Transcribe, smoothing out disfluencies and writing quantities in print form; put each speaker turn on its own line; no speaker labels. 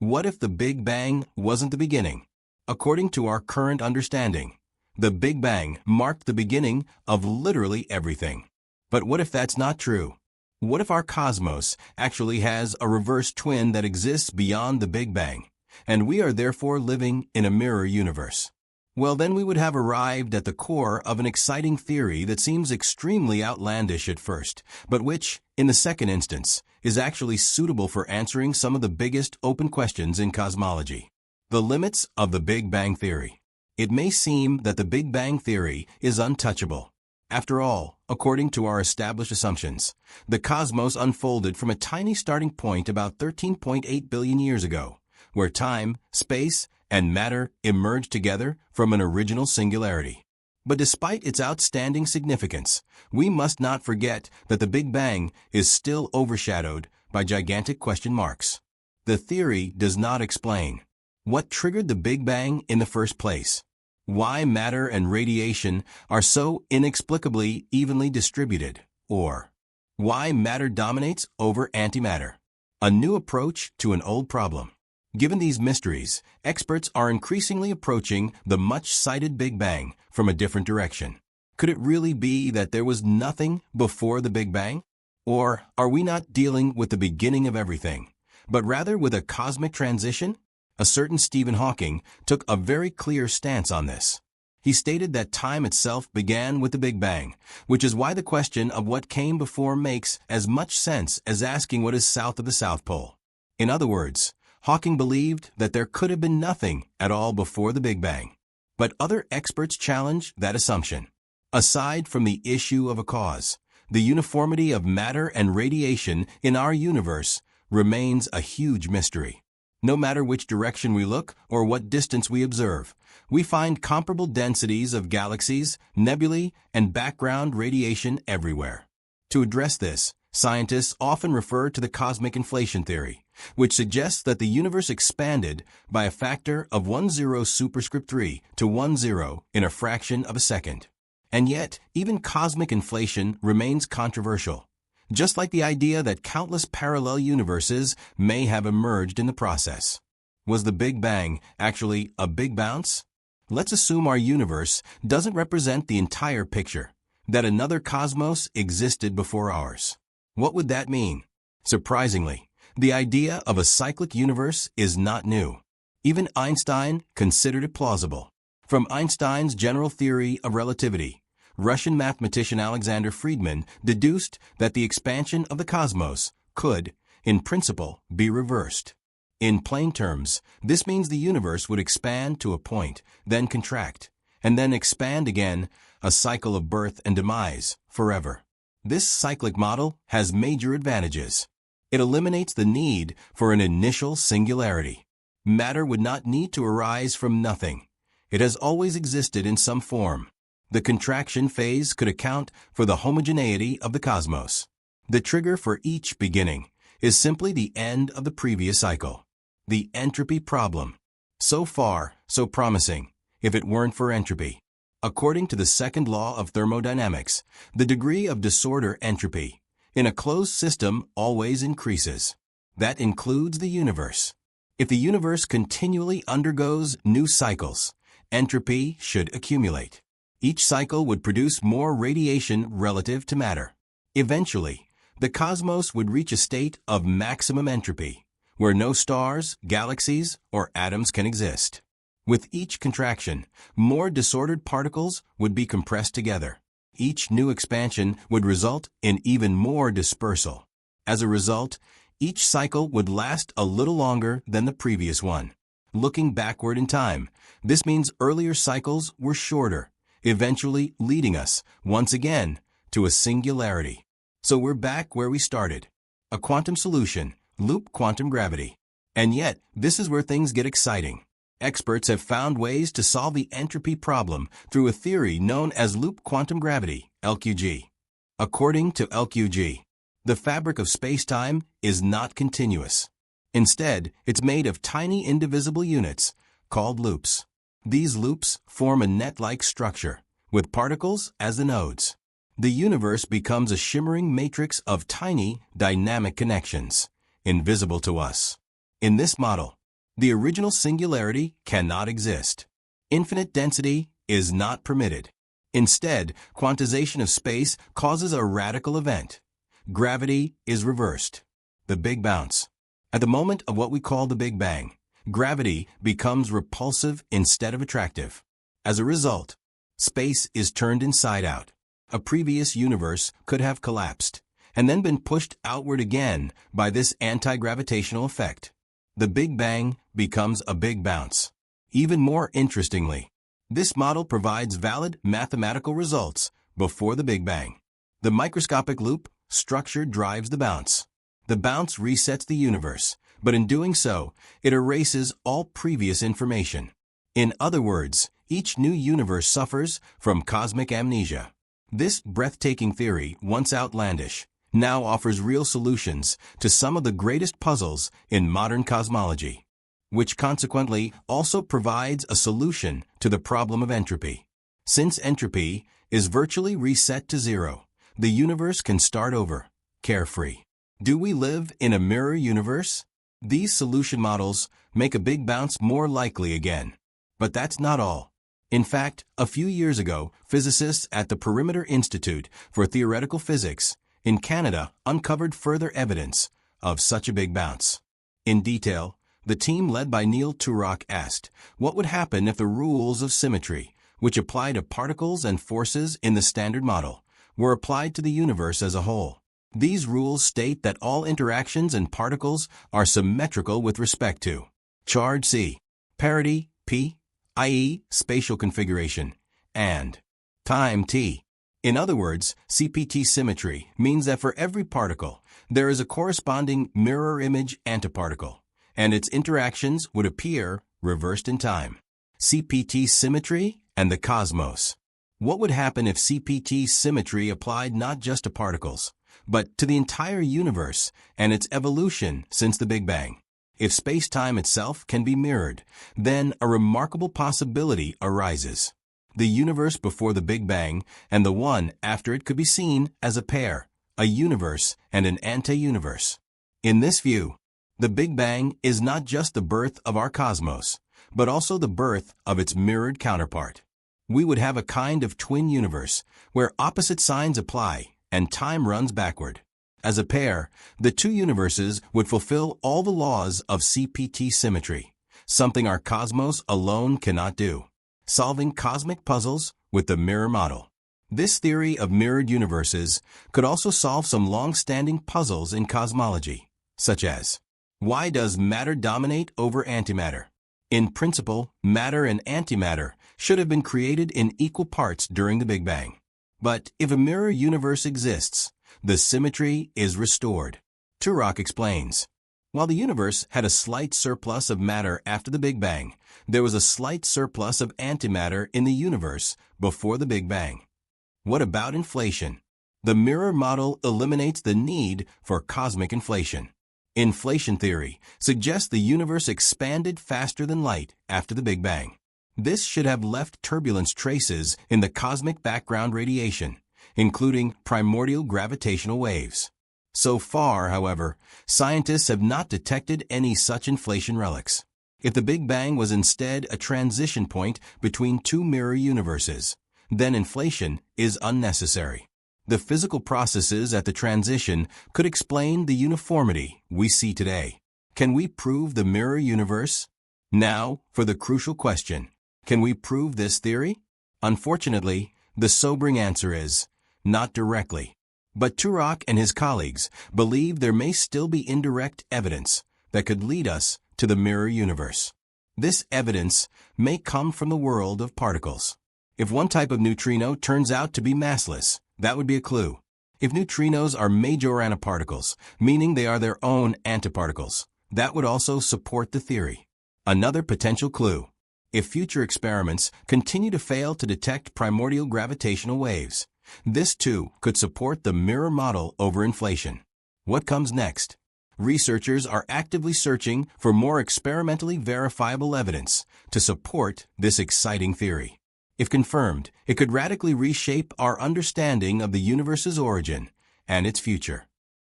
What if the Big Bang wasn't the beginning? According to our current understanding, the Big Bang marked the beginning of literally everything. But what if that's not true? What if our cosmos actually has a reverse twin that exists beyond the Big Bang, and we are therefore living in a mirror universe? Well, then we would have arrived at the core of an exciting theory that seems extremely outlandish at first, but which, in the second instance, is actually suitable for answering some of the biggest open questions in cosmology. The limits of the Big Bang Theory. It may seem that the Big Bang Theory is untouchable. After all, according to our established assumptions, the cosmos unfolded from a tiny starting point about 13.8 billion years ago, where time, space, and matter emerged together from an original singularity. But despite its outstanding significance, we must not forget that the Big Bang is still overshadowed by gigantic question marks. The theory does not explain what triggered the Big Bang in the first place, why matter and radiation are so inexplicably evenly distributed, or why matter dominates over antimatter. A new approach to an old problem. Given these mysteries, experts are increasingly approaching the much-cited Big Bang from a different direction. Could it really be that there was nothing before the Big Bang? Or are we not dealing with the beginning of everything, but rather with a cosmic transition? A certain Stephen Hawking took a very clear stance on this. He stated that time itself began with the Big Bang, which is why the question of what came before makes as much sense as asking what is south of the South Pole. In other words, Hawking believed that there could have been nothing at all before the Big Bang. But other experts challenge that assumption. Aside from the issue of a cause, the uniformity of matter and radiation in our universe remains a huge mystery. No matter which direction we look or what distance we observe, we find comparable densities of galaxies, nebulae, and background radiation everywhere. To address this, scientists often refer to the cosmic inflation theory, which suggests that the universe expanded by a factor of 10 superscript 3 to 10 in a fraction of a second. And yet, even cosmic inflation remains controversial, just like the idea that countless parallel universes may have emerged in the process. Was the Big Bang actually a big bounce? Let's assume our universe doesn't represent the entire picture, that another cosmos existed before ours. What would that mean? Surprisingly, the idea of a cyclic universe is not new. Even Einstein considered it plausible. From Einstein's general theory of relativity, Russian mathematician Alexander Friedman deduced that the expansion of the cosmos could, in principle, be reversed. In plain terms, this means the universe would expand to a point, then contract, and then expand again, a cycle of birth and demise, forever. This cyclic model has major advantages. It eliminates the need for an initial singularity. Matter would not need to arise from nothing. It has always existed in some form. The contraction phase could account for the homogeneity of the cosmos. The trigger for each beginning is simply the end of the previous cycle. The entropy problem. So far, so promising, if it weren't for entropy. According to the second law of thermodynamics, the degree of disorder entropy in a closed system always increases. That includes the universe. If the universe continually undergoes new cycles, entropy should accumulate. Each cycle would produce more radiation relative to matter. Eventually, the cosmos would reach a state of maximum entropy, where no stars, galaxies, or atoms can exist. With each contraction, more disordered particles would be compressed together. Each new expansion would result in even more dispersal. As a result, each cycle would last a little longer than the previous one. Looking backward in time, this means earlier cycles were shorter, eventually leading us, once again, to a singularity. So we're back where we started. A quantum solution, loop quantum gravity. And yet, this is where things get exciting. Experts have found ways to solve the entropy problem through a theory known as loop quantum gravity, LQG. According to LQG, the fabric of space-time is not continuous. Instead, it's made of tiny indivisible units called loops. These loops form a net-like structure, with particles as the nodes. The universe becomes a shimmering matrix of tiny, dynamic connections, invisible to us. In this model, The original singularity cannot exist. Infinite density is not permitted. Instead, quantization of space causes a radical event. Gravity is reversed. The Big Bounce. At the moment of what we call the Big Bang, gravity becomes repulsive instead of attractive. As a result, space is turned inside out. A previous universe could have collapsed and then been pushed outward again by this anti-gravitational effect. The Big Bang becomes a big bounce. Even more interestingly, this model provides valid mathematical results before the Big Bang. The microscopic loop structure drives the bounce. The bounce resets the universe, but in doing so, it erases all previous information. In other words, each new universe suffers from cosmic amnesia. This breathtaking theory, once outlandish, now offers real solutions to some of the greatest puzzles in modern cosmology, which consequently also provides a solution to the problem of entropy. Since entropy is virtually reset to zero, the universe can start over, carefree. Do we live in a mirror universe? These solution models make a big bounce more likely again. But that's not all. In fact, a few years ago, physicists at the Perimeter Institute for Theoretical Physics in Canada uncovered further evidence of such a big bounce. In detail, the team led by Neil Turok asked what would happen if the rules of symmetry, which apply to particles and forces in the Standard Model, were applied to the universe as a whole. These rules state that all interactions in particles are symmetrical with respect to charge C, parity P, i.e. spatial configuration, and time T. In other words, CPT symmetry means that for every particle, there is a corresponding mirror image antiparticle, and its interactions would appear reversed in time. CPT symmetry and the cosmos. What would happen if CPT symmetry applied not just to particles, but to the entire universe and its evolution since the Big Bang? If space-time itself can be mirrored, then a remarkable possibility arises. The universe before the Big Bang and the one after it could be seen as a pair, a universe and an anti-universe. In this view, the Big Bang is not just the birth of our cosmos, but also the birth of its mirrored counterpart. We would have a kind of twin universe where opposite signs apply and time runs backward. As a pair, the two universes would fulfill all the laws of CPT symmetry, something our cosmos alone cannot do, solving cosmic puzzles with the mirror model. This theory of mirrored universes could also solve some long-standing puzzles in cosmology, such as, why does matter dominate over antimatter? In principle, matter and antimatter should have been created in equal parts during the Big Bang. But if a mirror universe exists, the symmetry is restored. Turok explains, while the universe had a slight surplus of matter after the Big Bang, there was a slight surplus of antimatter in the universe before the Big Bang. What about inflation? The mirror model eliminates the need for cosmic inflation. Inflation theory suggests the universe expanded faster than light after the Big Bang. This should have left turbulence traces in the cosmic background radiation, including primordial gravitational waves. So far, however, scientists have not detected any such inflation relics. If the Big Bang was instead a transition point between two mirror universes, then inflation is unnecessary. The physical processes at the transition could explain the uniformity we see today. Can we prove the mirror universe? Now, for the crucial question. Can we prove this theory? Unfortunately, the sobering answer is, not directly. But Turok and his colleagues believe there may still be indirect evidence that could lead us to the mirror universe. This evidence may come from the world of particles. If one type of neutrino turns out to be massless, that would be a clue. If neutrinos are Majorana particles, meaning they are their own antiparticles, that would also support the theory. Another potential clue. If future experiments continue to fail to detect primordial gravitational waves, this too could support the mirror model over inflation. What comes next? Researchers are actively searching for more experimentally verifiable evidence to support this exciting theory. If confirmed, it could radically reshape our understanding of the universe's origin and its future.